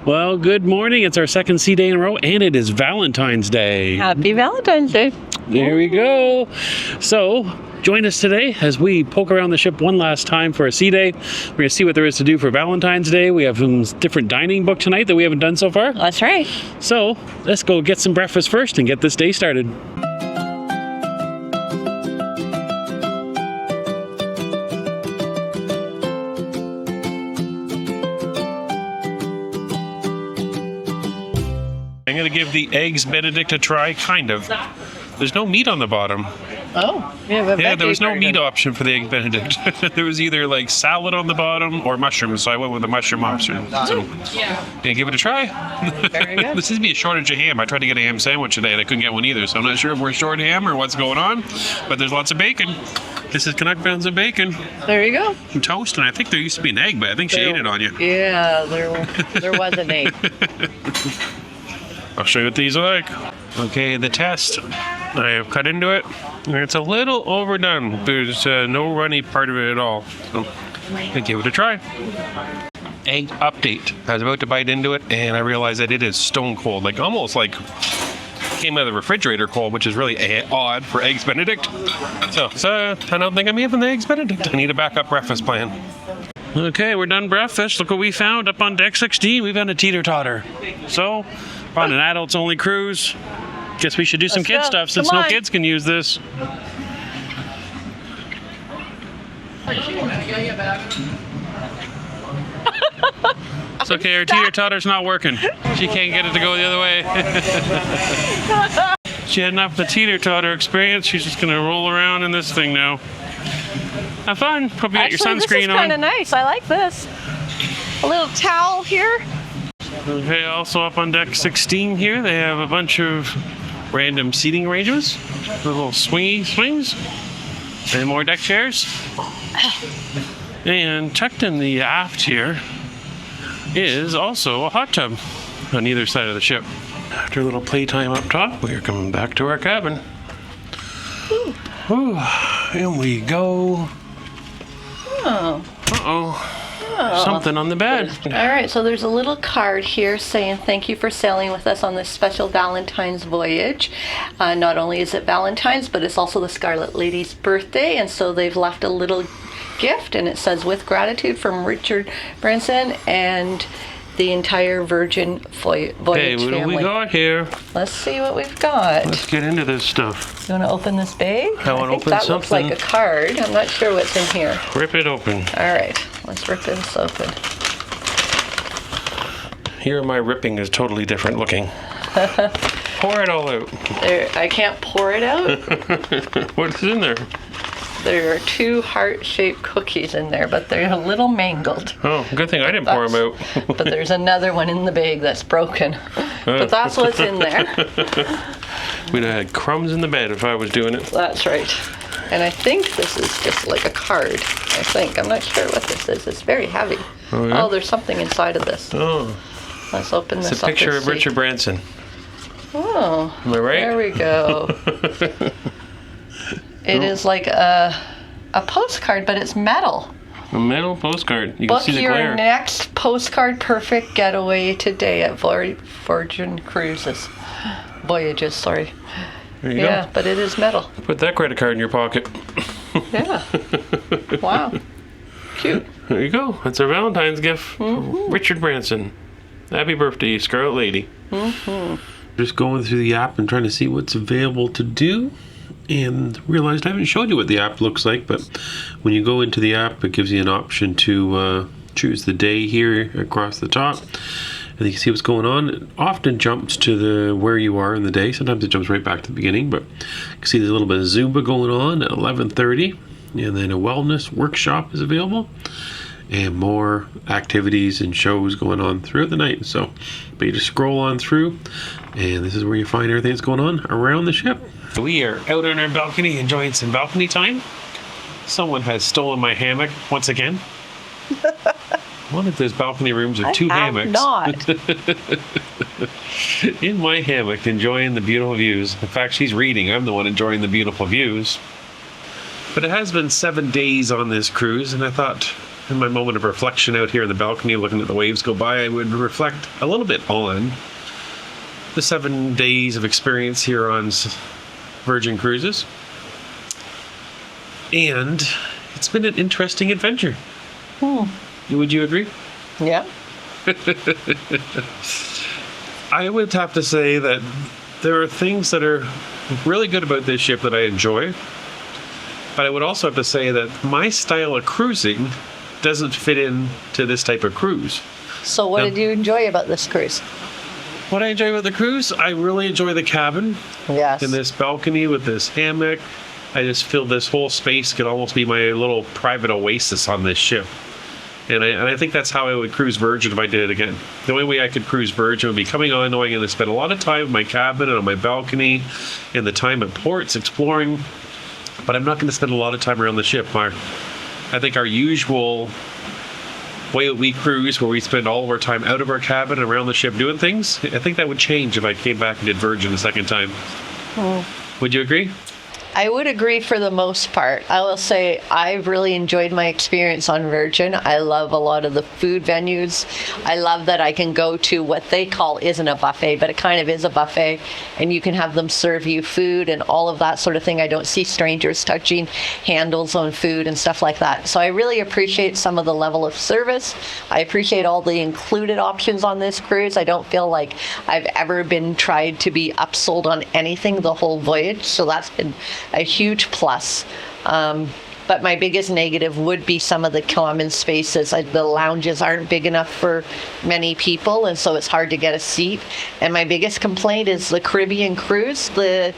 Well, good morning. It's our second sea day in a row, and it is Valentine's Day. Happy Valentine's Day. There we go. So, join us today as we poke around the ship one last time for a sea day. We're going to see what there is to do for Valentine's Day. We have some different dining book tonight that we haven't done so far. That's right. So, let's go get some breakfast first and get this day started. I'm going to give the eggs Benedict a try, kind of. There's no meat on the bottom. Oh, Yeah, there was no meat option for the egg Benedict. There was either like salad on the bottom or mushrooms, so I went with the mushroom option. So, gonna give it a try. Very good. There seems to be a shortage of ham. I tried to get a ham sandwich today and I couldn't get one either, so I'm not sure if we're short ham or what's going on, but there's lots of bacon. This is Canuck pounds of bacon. There you go. Some toast, and I think there used to be an egg, but I think she ate it on you. Yeah, there was an egg. I'll show you what these are like. Okay, the test. I have cut into it. It's a little overdone. There's no runny part of it at all. So, I'll give it a try. Egg update. I was about to bite into it, and I realized that it is stone cold. Like, almost like came out of the refrigerator cold, which is really odd for Eggs Benedict. So, I don't think I'm having the Eggs Benedict. I need a backup breakfast plan. Okay, we're done breakfast. Look what we found up on deck 16. We found a teeter-totter. So, on an adults-only cruise. Guess we should do some kid stuff since no kids can use this. It's okay, her teeter-totter's not working. She can't get it to go the other way. She had enough of the teeter-totter experience. She's just gonna roll around in this thing now. Have fun. Hope you got your sunscreen this is on. kind of nice. I like this. A little towel here. Okay, also up on deck 16 here, they have a bunch of random seating arrangements, little swingy swings, and more deck chairs. And tucked in the aft here is also a hot tub on either side of the ship. After a little playtime up top, we are coming back to our cabin. Ooh, in we go. Oh. Uh-oh. Something on the bed. All right, so there's a little card here saying thank you for sailing with us on this special Valentine's voyage. Not only is it Valentine's, but it's also the Scarlet Lady's birthday, and so they've left a little gift, and it says, with gratitude from Richard Branson and the entire Virgin Voyage Hey, what family. do we got here? Let's see what we've got. Let's get into this stuff. You want to open this bag? I want to open that something. looks like a card. I'm not sure what's in here. Rip it open. All right, let's rip this open. Here my ripping is totally different looking. Pour it all out. There, I can't pour it out. What's in there? There are 2 heart-shaped cookies in there, but they're a little mangled. Oh, good thing I didn't pour them out. But there's another one in the bag that's broken. But that's what's in there. We'd have had crumbs in the bed if I was doing it. That's right. And I think this is just like a card. I think. I'm not sure what this is. It's very heavy. Oh, yeah? Oh, there's something inside of this. Oh, Let's open this it's up. a picture and of see. Richard Branson. Oh, Am I right? there we go. It is like a postcard, but it's metal. A metal postcard. You Book can see the your glare. next postcard perfect getaway today at Virgin Cruises. Voyages, sorry. There you Yeah, go. but it is metal. Put that credit card in your pocket. Yeah. Wow. Cute. There you go. That's our Valentine's gift. From Richard Branson. Happy birthday, Scarlet Lady. Just going through the app and trying to see what's available to do. And realized I haven't showed you what the app looks like, but when you go into the app, it gives you an option to choose the day here across the top. And you can see what's going on. It often jumps to the where you are in the day. Sometimes it jumps right back to the beginning, but you can see there's a little bit of Zumba going on at 11:30, and then a wellness workshop is available, and more activities and shows going on throughout the night. So, but you just scroll on through, and this is where you find everything that's going on around the ship. We are out on our balcony enjoying some balcony time. Someone has stolen my hammock once again. One of those balcony rooms are 2 hammocks. Not. In my hammock, enjoying the beautiful views. In fact, she's reading. I'm the one enjoying the beautiful views. But it has been 7 days on this cruise, and I thought in my moment of reflection out here in the balcony, looking at the waves go by, I would reflect a little bit on the 7 days of experience here on Virgin Cruises. And it's been an interesting adventure. Would you agree? Yeah. I would have to say that there are things that are really good about this ship that I enjoy. But I would also have to say that my style of cruising doesn't fit into this type of cruise. So what did you enjoy about this cruise? What I enjoy about the cruise, I really enjoy the cabin. Yes. In this balcony with this hammock. I just feel this whole space could almost be my little private oasis on this ship. And I think that's how I would cruise Virgin if I did it again. The only way I could cruise Virgin would be coming on knowing I'm going to spend a lot of time in my cabin and on my balcony and the time at ports exploring. But I'm not going to spend a lot of time around the ship. I think our usual way that we cruise, where we spend all of our time out of our cabin and around the ship doing things, I think that would change if I came back and did Virgin a second time. Would you agree? I would agree for the most part. I will say I've really enjoyed my experience on Virgin. I love a lot of the food venues. I love that I can go to what they call isn't a buffet, but it kind of is a buffet, and you can have them serve you food and all of that sort of thing. I don't see strangers touching handles on food and stuff like that. So I really appreciate some of the level of service. I appreciate all the included options on this cruise. I don't feel like I've ever been tried to be upsold on anything the whole voyage, so that's been a huge plus. But my biggest negative would be some of the common spaces. The lounges aren't big enough for many people, and so it's hard to get a seat. And my biggest complaint is the Caribbean cruise. The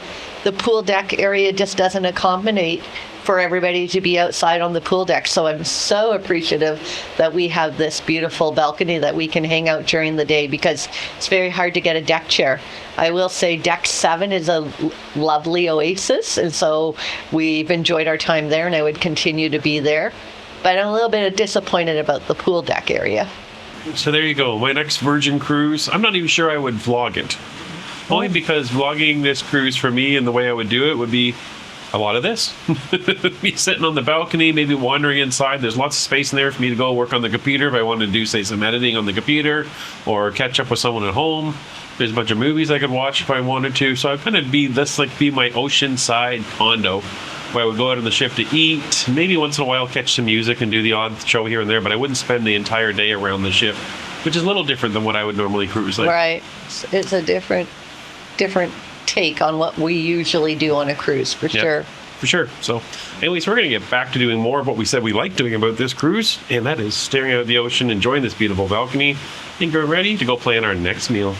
pool deck area just doesn't accommodate for everybody to be outside on the pool deck. So I'm so appreciative that we have this beautiful balcony that we can hang out during the day, because it's very hard to get a deck chair. I will say deck 7 is a lovely oasis, and so we've enjoyed our time there, and I would continue to be there. But I'm a little bit disappointed about the pool deck area. So there you go. My next Virgin cruise, I'm not even sure I would vlog it. Only because vlogging this cruise for me and the way I would do it would be a lot of this. Me sitting on the balcony, maybe wandering inside. There's lots of space in there for me to go work on the computer if I wanted to do, say, some editing on the computer or catch up with someone at home. There's a bunch of movies I could watch if I wanted to. So I'd kind of be my oceanside condo where I would go out on the ship to eat, maybe once in a while catch some music and do the odd show here and there, but I wouldn't spend the entire day around the ship, which is a little different than what I would normally cruise like. Right. It's a different take on what we usually do on a cruise, for sure. For sure. So anyways, we're going to get back to doing more of what we said we like doing about this cruise, and that is staring out at the ocean, enjoying this beautiful balcony, and getting ready to go plan our next meal.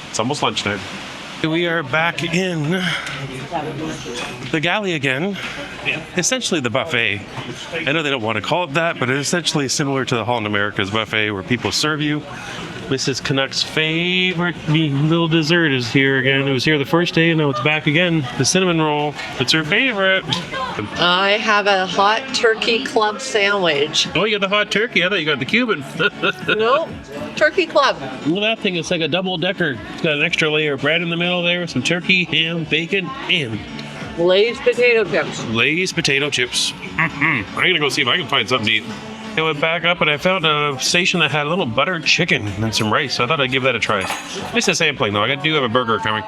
It's almost lunchtime. We are back in the galley again. Essentially the buffet. I know they don't want to call it that, but it's essentially similar to the Holland America's buffet where people serve you. Mrs. Canucks' favorite little dessert is here again. It was here the first day, and now it's back again. The cinnamon roll. It's her favorite. I have a hot turkey club sandwich. Oh, you got the hot turkey? I thought you got the Cuban. Nope. Turkey club. Look at that thing. It's like a double decker. It's got an extra layer of bread in the middle there, some turkey, ham, bacon, and Lay's potato chips. Lay's potato chips. I'm going to go see if I can find something to eat. I went back up and I found a station that had a little buttered chicken and some rice. So I thought I'd give that a try. It's the same thing though. I do have a burger coming.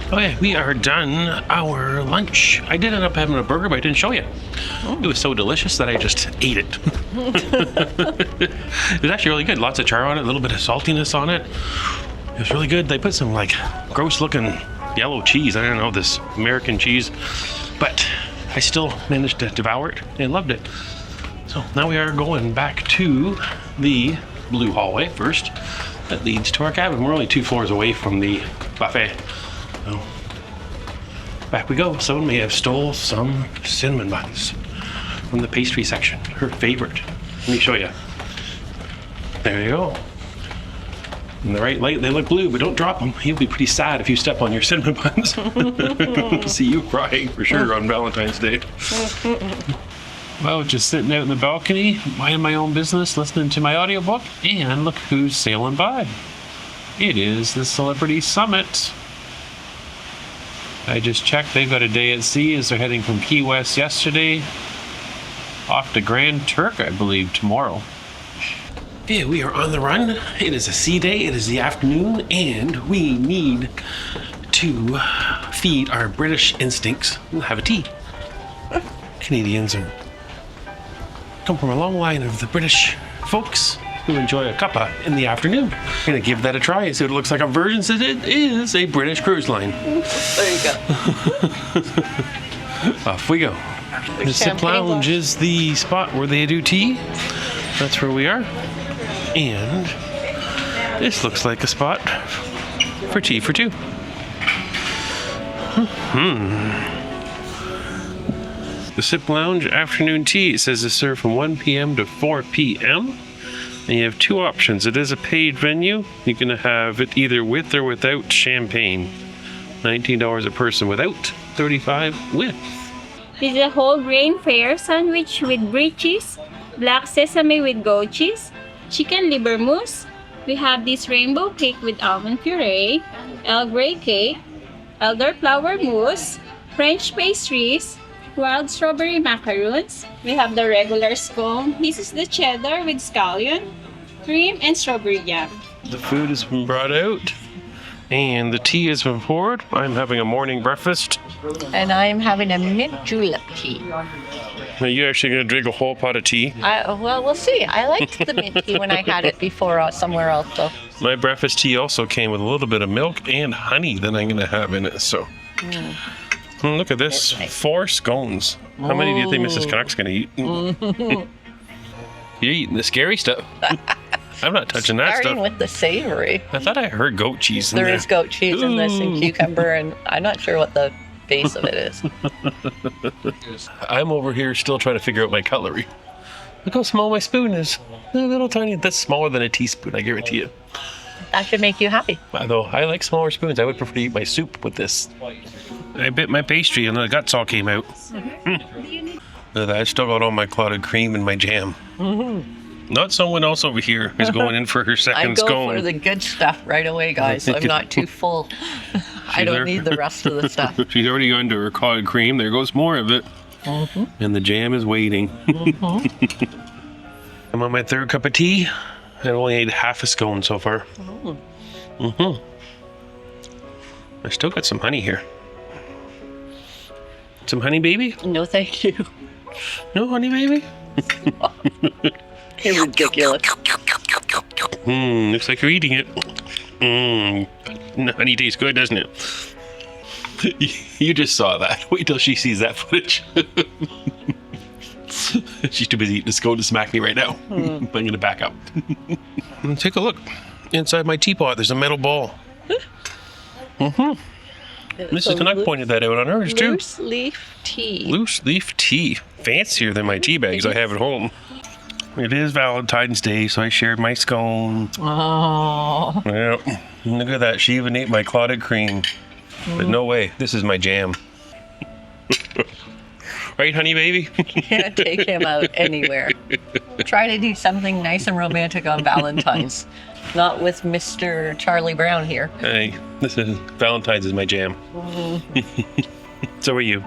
Okay, we are done our lunch. I did end up having a burger, but I didn't show you. It was so delicious that I just ate it. It was actually really good. Lots of char on it, a little bit of saltiness on it. It was really good. They put some like gross looking yellow cheese. I don't know, this American cheese, but I still managed to devour it and loved it. So now we are going back to the blue hallway first. That leads to our cabin. We're only 2 floors away from the buffet. So back we go. Someone may have stole some cinnamon buns from the pastry section. Her favorite. Let me show you. There you go. In the right light, they look blue, but don't drop them. He'll be pretty sad if you step on your cinnamon buns. See you crying for sure on Valentine's Day. Well, just sitting out in the balcony, minding my own business, listening to my audiobook, and look who's sailing by. It is the Celebrity Summit. I just checked, they've got a day at sea as they're heading from Key West yesterday, off to Grand Turk, I believe, tomorrow. Yeah, we are on the run. It is a sea day. It is the afternoon, and we need to feed our British instincts and have a tea. Canadians come from a long line of the British folks who enjoy a cuppa in the afternoon. I'm gonna give that a try and see what it looks like on version since it is a British cruise line. There you go. Off we go. The Sip Lounge is the spot where they do tea. That's where we are. And this looks like a spot for tea for two. The Sip Lounge afternoon tea, it says is served from 1 p.m. to 4 p.m. And you have two options. It is a paid venue. You can have it either with or without champagne. $19 a person without, $35 with. This is a whole grain fare sandwich with brie cheese, black sesame with goat cheese, chicken liver mousse. We have this rainbow cake with almond puree, Earl Grey cake, elderflower mousse, French pastries, wild strawberry macaroons. We have the regular scone. This is the cheddar with scallion, cream, and strawberry jam. The food has been brought out and the tea has been poured. I'm having a morning breakfast. And I'm having a mint julep tea. Are you actually going to drink a whole pot of tea? Well, we'll see. I liked the mint tea when I had it before somewhere else, though. My breakfast tea also came with a little bit of milk and honey that I'm going to have in it. So, look at this. Nice. 4 scones. How many do you think Mrs. Canucks going to eat? You're eating the scary stuff. I'm not touching that stuff. Starting with the savory. I thought I heard goat cheese in there. There is goat cheese in this and cucumber, and I'm not sure what the base of it is. I'm over here still trying to figure out my cutlery. Look how small my spoon is. A little tiny. That's smaller than a teaspoon, I guarantee you. That should make you happy. Although I like smaller spoons, I would prefer to eat my soup with this. I bit my pastry and the guts all came out. I still got all my clotted cream and my jam. Not someone else over here is going in for her second scone. I go for the good stuff right away, guys, so I'm not too full. I don't need the rest of the stuff. She's already gone to her clotted cream. There goes more of it. And the jam is waiting. I'm on my 3rd cup of tea. I only ate half a scone so far. I still got some honey here. Some honey, baby? No, thank you. No honey, baby? You're ridiculous. Looks like you're eating it. Honey tastes good, doesn't it? You just saw that. Wait till she sees that footage. She's too busy eating a scone to smack me right now. But I'm gonna back up. Take a look. Inside my teapot, there's a metal ball. Mrs. Canuck pointed that out on hers too. Loose leaf tea. Loose leaf tea. Fancier than my tea bags I have at home. It is Valentine's Day, so I shared my scone. Oh. Yep. Look at that. She even ate my clotted cream. But no way. This is my jam. Right, honey baby? Can't take him out anywhere. Try to do something nice and romantic on Valentine's. Not with Mr. Charlie Brown here. Hey, Valentine's is my jam. So are you.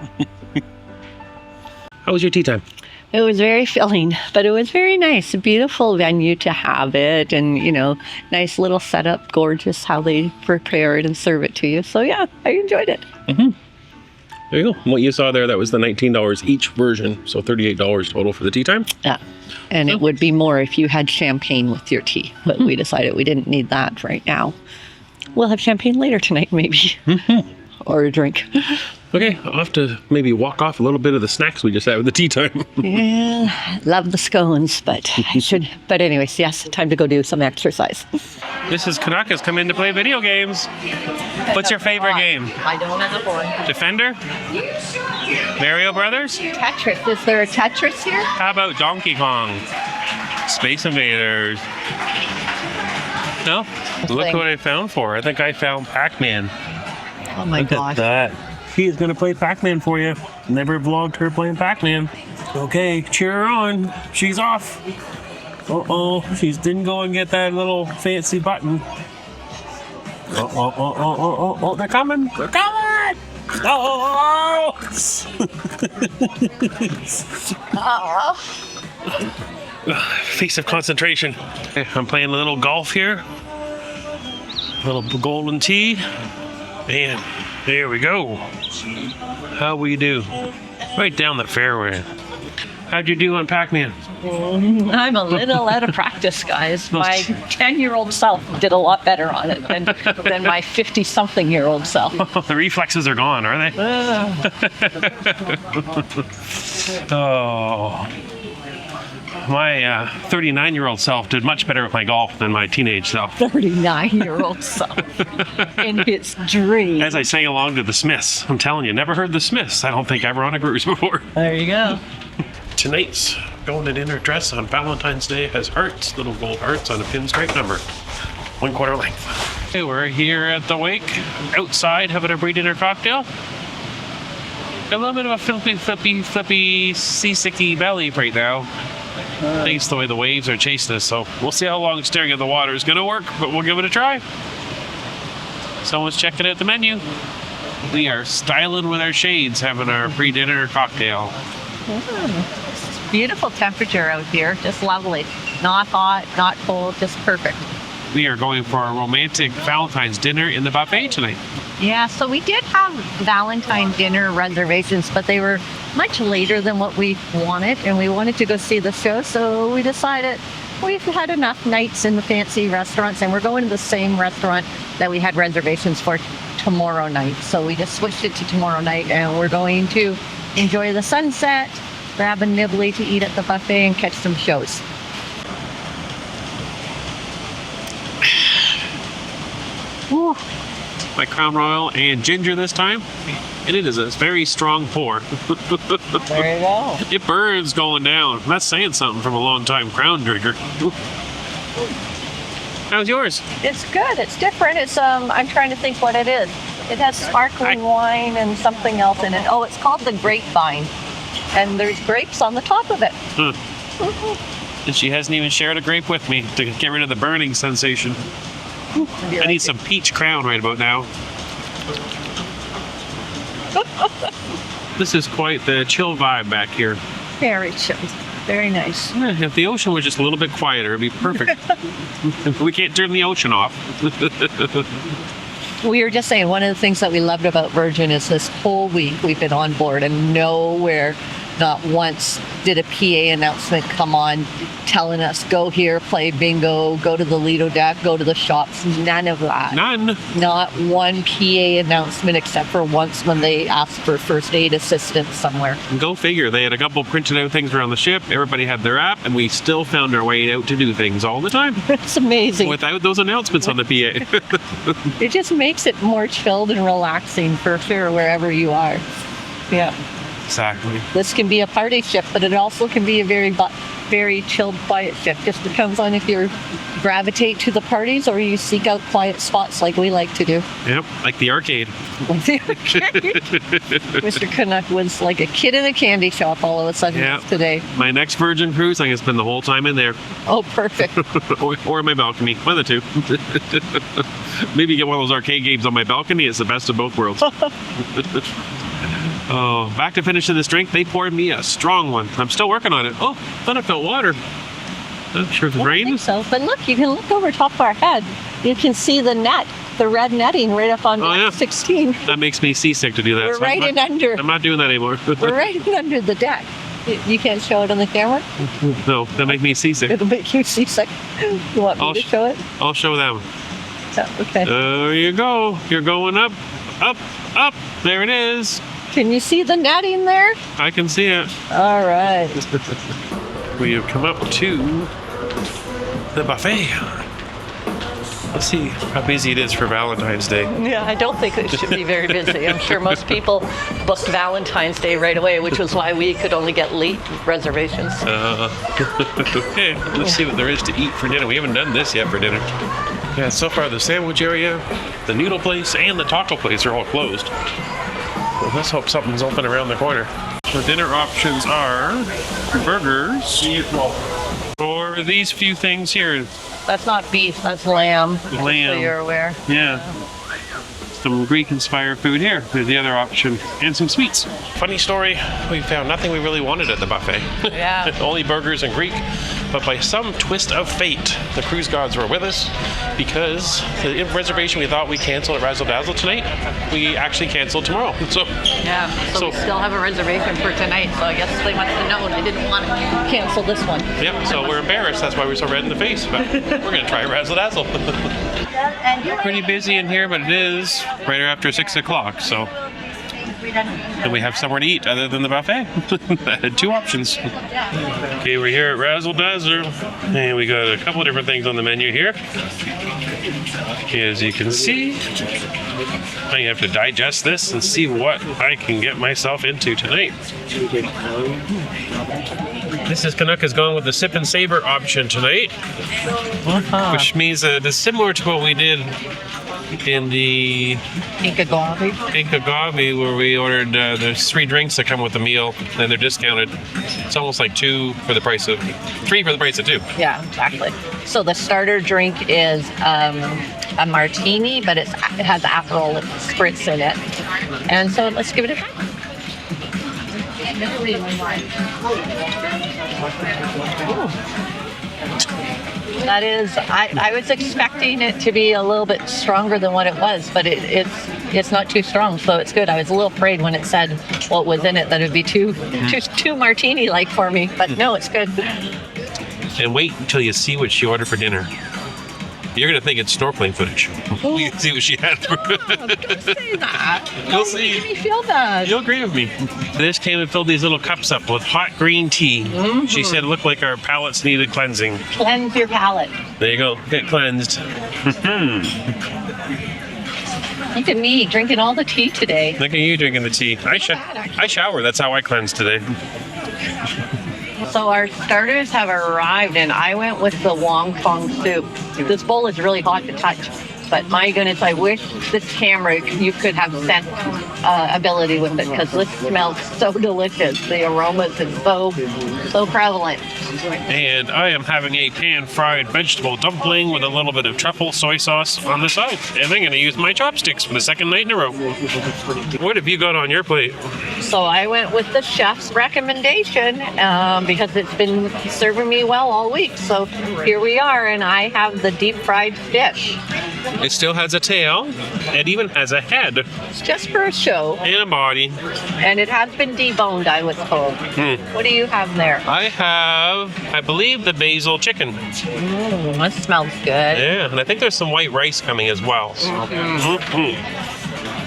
How was your tea time? It was very filling, but it was very nice. A beautiful venue to have it, and, nice little setup, gorgeous how they prepare it and serve it to you. So, yeah, I enjoyed it. There you go. What you saw there, that was the $19 each version, so $38 total for the tea time. Yeah, and it would be more if you had champagne with your tea, but we decided we didn't need that right now. We'll have champagne later tonight, maybe, or a drink. Okay, I'll have to maybe walk off a little bit of the snacks we just had with the tea time. Yeah, love the scones, but I should. But anyways, yes, time to go do some exercise. Mrs. Canuck has come in to play video games. What's your favorite game? I don't have one. Defender? Mario Brothers? Tetris. Is there a Tetris here? How about Donkey Kong? Space Invaders? No? Look what I found for her. I think I found Pac-Man. Oh my gosh. Look at that. She is going to play Pac-Man for you. Never vlogged her playing Pac-Man. Okay, cheer her on. She's off. Uh-oh, she didn't go and get that little fancy button. Oh, they're coming. They're coming. Oh! Face of concentration. Okay, I'm playing a little golf here. A little golden tee. And there we go. How we do? Right down the fairway. How'd you do on Pac-Man? I'm a little out of practice, guys. My 10-year-old self did a lot better on it than my 50-something-year-old self. The reflexes are gone, are they? Oh. My 39-year-old self did much better with my golf than my teenage self. 39-year-old self in his dream. As I sang along to the Smiths. I'm telling you, never heard the Smiths. I don't think ever on a cruise before. There you go. Tonight's going to dinner dress on Valentine's Day has hearts, little gold hearts on a pinstripe number, 1/4 length. Okay, we're here at the wake, outside having a pre-dinner cocktail. Got a little bit of a flippy, seasicky belly right now. Thanks the way the waves are chasing us, so we'll see how long staring at the water is going to work, but we'll give it a try. Someone's checking out the menu. We are styling with our shades, having our pre-dinner cocktail. Beautiful temperature out here, just lovely. Not hot, not cold, just perfect. We are going for a romantic Valentine's dinner in the buffet tonight. Yeah, so we did have Valentine dinner reservations, but they were much later than what we wanted, and we wanted to go see the show, so we decided we've had enough nights in the fancy restaurants, and we're going to the same restaurant that we had reservations for tomorrow night. So we just switched it to tomorrow night, and we're going to enjoy the sunset, grab a nibbly to eat at the buffet, and catch some shows. Woo. My Crown Royal and ginger this time, and it is a very strong pour. There you go. It burns going down. That's saying something from a long-time Crown drinker. How's yours? It's good. It's different. It's I'm trying to think what it is. It has sparkling wine and something else in it. Oh, it's called the grapevine, and there's grapes on the top of it. Huh. And she hasn't even shared a grape with me to get rid of the burning sensation. I need some peach Crown right about now. This is quite the chill vibe back here. Very chill. Very nice. Yeah, if the ocean was just a little bit quieter, it'd be perfect. We can't turn the ocean off. We were just saying, one of the things that we loved about Virgin is this whole week we've been on board, and nowhere, not once, did a PA announcement come on telling us, go here, play bingo, go to the Lido deck, go to the shops. None of that. None. Not one PA announcement except for once when they asked for first aid assistance somewhere. Go figure. They had a couple printed out things around the ship. Everybody had their app, and we still found our way out to do things all the time. It's amazing. Without those announcements on the PA. It just makes it more chilled and relaxing for sure wherever you are. Yeah. Exactly. This can be a party ship, but it also can be a very chilled, quiet ship. Just depends on if you gravitate to the parties or you seek out quiet spots like we like to do. Yep, like the arcade. Mr. Canuck was like a kid in a candy shop all of a sudden today. My next Virgin cruise, I can spend the whole time in there. Oh, perfect. or my balcony, one of the two. Maybe get one of those arcade games on my balcony. It's the best of both worlds. Oh, back to finishing this drink. They poured me a strong one. I'm still working on it. Oh, thought I felt water. Not sure if it's rain. I think so. But look, you can look over top of our head. You can see the net, the red netting right up on deck 16. That makes me seasick to do that. We're right in under. I'm not doing that anymore. We're right in under the deck. You can't show it on the camera? No, that'll make me seasick. It'll make you seasick. You want me to show it? I'll show them. Oh, okay. There you go. You're going up, up, up. There it is. Can you see the netting there? I can see it. All right. We have come up to the buffet. Let's see how busy it is for Valentine's Day. Yeah, I don't think it should be very busy. I'm sure most people booked Valentine's Day right away, which was why we could only get late reservations. Okay, let's see what there is to eat for dinner. We haven't done this yet for dinner. Yeah, so far the sandwich area, the noodle place, and the taco place are all closed. Well, let's hope something's open around the corner. The dinner options are burgers, or these few things here. That's not beef, that's lamb. Lamb. So you're aware. Yeah. Some Greek-inspired food here. There's the other option, and some sweets. Funny story, we found nothing we really wanted at the buffet. Yeah. Only burgers and Greek. But by some twist of fate, the cruise gods were with us because the reservation we thought we canceled at Razzle Dazzle tonight, we actually canceled tomorrow. So we still have a reservation for tonight, so I guess they must have known they didn't want to cancel this one. Yep, so we're embarrassed. That's why we're so red in the face. But we're going to try Razzle Dazzle. Pretty busy in here, but it is right after 6 o'clock, so. And we have somewhere to eat other than the buffet. I had 2 options. Okay, we're here at Razzle Dazzle, and we got a couple of different things on the menu here. As you can see, I have to digest this and see what I can get myself into tonight. Mrs. Canuck has gone with the sip and savor option tonight, which means that it's similar to what we did in the Inca Gavi, where we ordered there's 3 drinks that come with the meal, and they're discounted. It's almost like 3 for the price of 2. Yeah, exactly. So the starter drink is a martini, but it has Aperol spritz in it. And so let's give it a try. That is, I was expecting it to be a little bit stronger than what it was, but it's not too strong, so it's good. I was a little afraid when it said what was in it that it'd be too martini-like for me, but no, it's good. And wait until you see what she ordered for dinner. You're going to think it's snorkeling footage. You can see what she had for Don't say that. You'll see. Make me feel bad. You'll agree with me. This came and filled these little cups up with hot green tea. Mm-hmm. She said it looked like our palates needed cleansing. Cleanse your palate. There you go. Get cleansed. Look at me drinking all the tea today. Look at you drinking the tea. I shower. That's how I cleanse today. So our starters have arrived, and I went with the wonton soup. This bowl is really hot to touch, but my goodness, I wish this camera, you could have scent ability with it, because this smells so delicious. The aromas is so prevalent. And I am having a pan-fried vegetable dumpling with a little bit of truffle soy sauce on the side. And I'm going to use my chopsticks for the second night in a row. What have you got on your plate? So I went with the chef's recommendation because it's been serving me well all week. So here we are, and I have the deep-fried fish. It still has a tail. It even has a head. It's just for a show. And a body. And it has been deboned, I was told. What do you have there? I have, I believe, the basil chicken. That smells good. Yeah, and I think there's some white rice coming as well. So.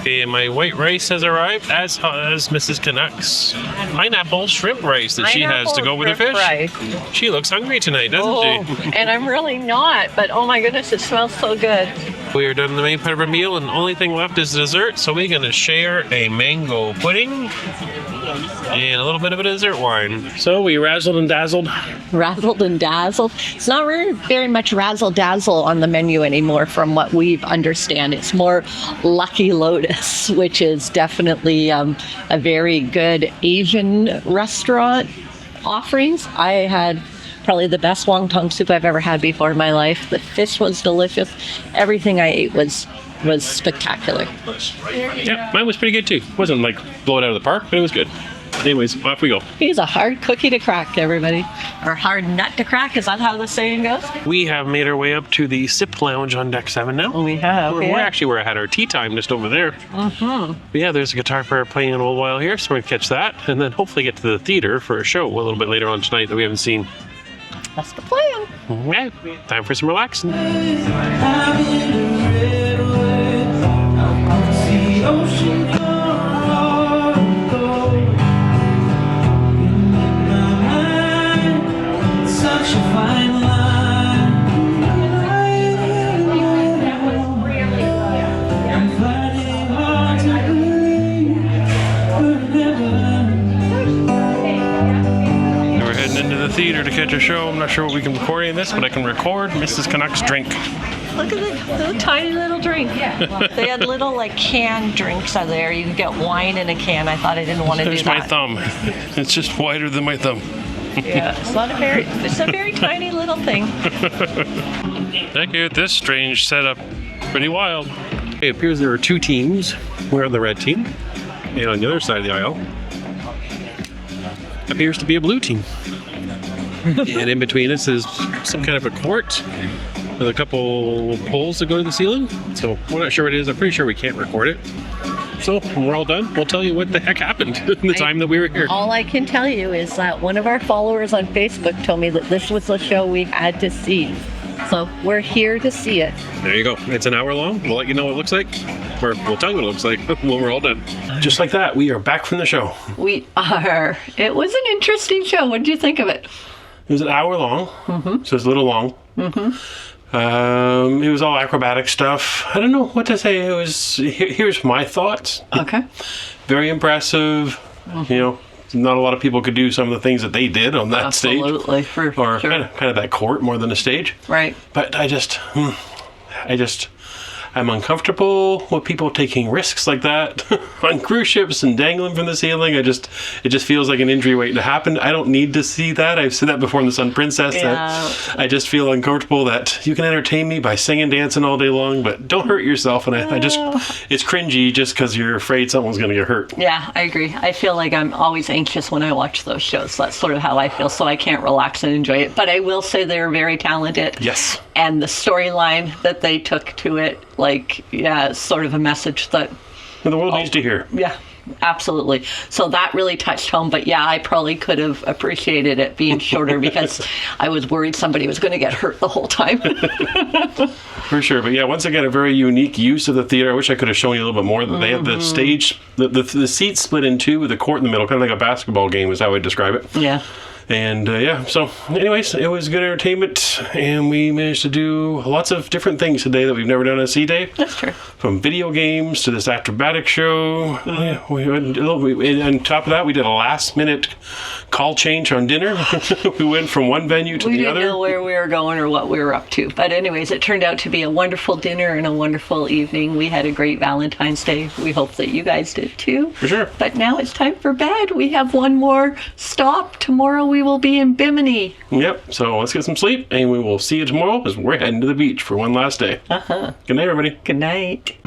Okay, my white rice has arrived, as has Mrs. Canuck's pineapple shrimp rice that she has to go with her fish. Rice. She looks hungry tonight, doesn't she? And I'm really not, but oh my goodness, it smells so good. We are done with the main part of our meal, and the only thing left is dessert, so we're going to share a mango pudding and a little bit of a dessert wine. So we razzled and dazzled. Razzled and dazzled. It's not very much razzle dazzle on the menu anymore from what we understand. It's more Lucky Lotus, which is definitely a very good Asian restaurant offerings. I had probably the best wonton soup I've ever had before in my life. The fish was delicious. Everything I ate was spectacular. Yeah, mine was pretty good too. Wasn't like blow it out of the park, but it was good. Anyways, off we go. He's a hard cookie to crack, everybody. Or hard nut to crack, is that how the saying goes? We have made our way up to the Sip Lounge on Deck 7 now. We have, We're actually where I had our tea time, just over there. But yeah, there's a guitar player playing in a little while here, so we're going to catch that, and then hopefully get to the theater for a show a little bit later on tonight that we haven't seen. That's the plan. Okay, time for some relaxing. Theater to catch a show. I'm not sure what we can record in this, but I can record Mrs. Canuck's drink. Look at the tiny little drink. They had little like canned drinks out there. You could get wine in a can. I thought I didn't want to do that. There's my thumb. It's just wider than my thumb. Yeah, it's a very tiny little thing. Thank you. This strange setup, pretty wild. It appears there are 2 teams. We're on the red team, and on the other side of the aisle appears to be a blue team. And in between us is some kind of a court with a couple poles that go to the ceiling. So we're not sure what it is. I'm pretty sure we can't record it. So when we're all done, we'll tell you what the heck happened in the time that we were here. All I can tell you is that one of our followers on Facebook told me that this was the show we had to see. So we're here to see it. There you go. It's an hour long. We'll let you know what it looks like. Or we'll tell you what it looks like when we're all done. Just like that, we are back from the show. We are. It was an interesting show. What did you think of it? It was an hour long, so it's a little long. It was all acrobatic stuff. I don't know what to say. It was. Here's my thoughts. Okay. Very impressive. You know, not a lot of people could do some of the things that they did on that stage. Absolutely, for Or sure. kind of that court more than a stage. Right. But I'm uncomfortable with people taking risks like that on cruise ships and dangling from the ceiling. It just feels like an injury waiting to happen. I don't need to see that. I've said that before in The Sun Princess. Yeah. That I just feel uncomfortable that you can entertain me by singing, dancing all day long, but don't hurt yourself. And it's cringy just because you're afraid someone's going to get hurt. Yeah, I agree. I feel like I'm always anxious when I watch those shows. That's sort of how I feel, so I can't relax and enjoy it. But I will say they're very talented. Yes. And the storyline that they took to it, it's sort of a message that... And the world needs to hear. Yeah, absolutely. So that really touched home. But yeah, I probably could have appreciated it being shorter because I was worried somebody was going to get hurt the whole time. For sure. But yeah, once again, a very unique use of the theater. I wish I could have shown you a little bit more. They had the stage, the seats split in two with a court in the middle, kind of like a basketball game is how I'd describe it. Yeah. And so anyways, it was good entertainment, and we managed to do lots of different things today that we've never done on a sea day. That's true. From video games to this acrobatic show. Yeah, and on top of that, we did a last minute call change on dinner. We went from one venue to We the didn't other. know where we were going or what we were up to. But anyways, it turned out to be a wonderful dinner and a wonderful evening. We had a great Valentine's Day. We hope that you guys did too. For sure. But now it's time for bed. We have one more stop. Tomorrow we will be in Bimini. Yep. So let's get some sleep, and we will see you tomorrow as we're heading to the beach for one last day. Good night, everybody. Good night.